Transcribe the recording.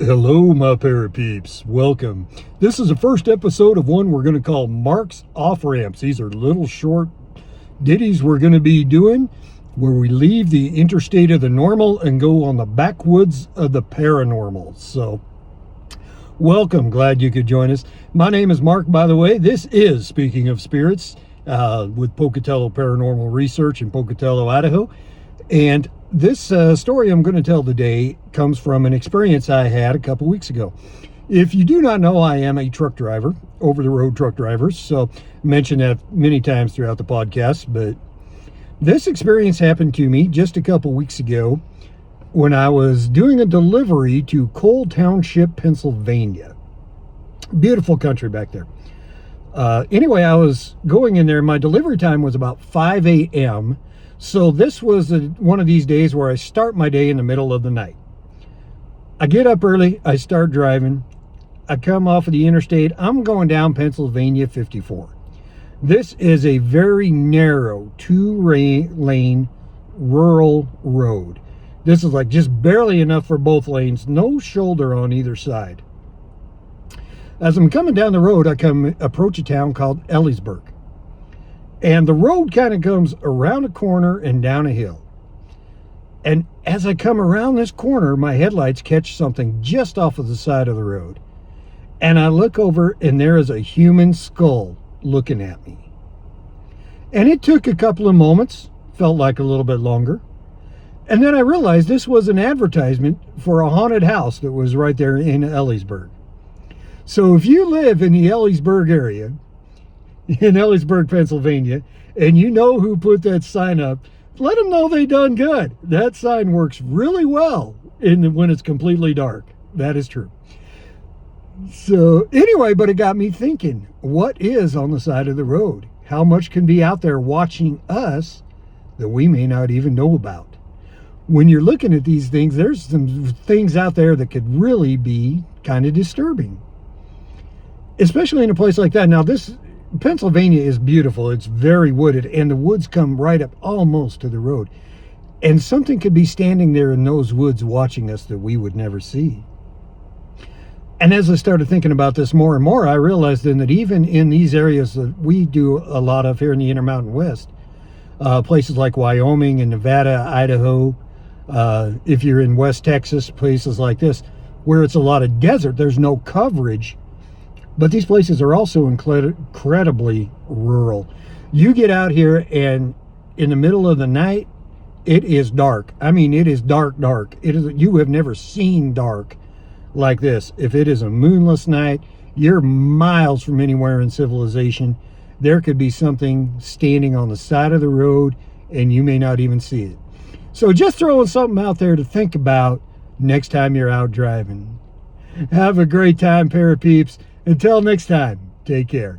Hello, my parapeeps. Welcome. This is the first episode of one we're going to call Mark's Off-Ramps. These are little short ditties we're going to be doing where we leave the interstate of the normal and go on the backwoods of the paranormal. So, welcome. Glad you could join us. My name is Mark, by the way. This is Speaking of Spirits with Pocatello Paranormal Research in Pocatello, Idaho. And this story I'm going to tell today comes from an experience I had a couple weeks ago. If you do not know, I am a truck driver, over-the-road truck driver, so I mentioned that many times throughout the podcast, but this experience happened to me just a couple weeks ago when I was doing a delivery to Cole Township, Pennsylvania. Beautiful country back there. Anyway, I was going in there. My delivery time was about 5 a.m., so this was one of these days where I start my day in the middle of the night. I get up early, I start driving, I come off of the interstate, I'm going down Pennsylvania 54. This is a very narrow, two-lane rural road. This is like just barely enough for both lanes, no shoulder on either side. As I'm coming down the road, I approach a town called Ellisburg. And the road kind of comes around a corner and down a hill. And as I come around this corner, my headlights catch something just off of the side of the road. And I look over and there is a human skull looking at me. And it took a couple of moments, felt like a little bit longer. And then I realized this was an advertisement for a haunted house that was right there in Ellisburg. So if you live in the Ellisburg area, in Ellisburg, Pennsylvania, and you know who put that sign up, let them know they done good. That sign works really well when it's completely dark. That is true. So anyway, but it got me thinking, what is on the side of the road? How much can be out there watching us that we may not even know about? When you're looking at these things, there's some things out there that could really be kind of disturbing, especially in a place like that. Now, Pennsylvania is beautiful. It's very wooded, and the woods come right up almost to the road. And something could be standing there in those woods watching us that we would never see. And as I started thinking about this more and more, I realized then that even in these areas that we do a lot of here in the Intermountain West, places like Wyoming and Nevada, Idaho, if you're in West Texas, places like this, where it's a lot of desert, there's no coverage. But these places are also incredibly rural. You get out here and in the middle of the night, it is dark. I mean, it is dark. You have never seen dark like this. If it is a moonless night, you're miles from anywhere in civilization. There could be something standing on the side of the road and you may not even see it. So just throwing something out there to think about next time you're out driving. Have a great time, parapeeps. Until next time, take care.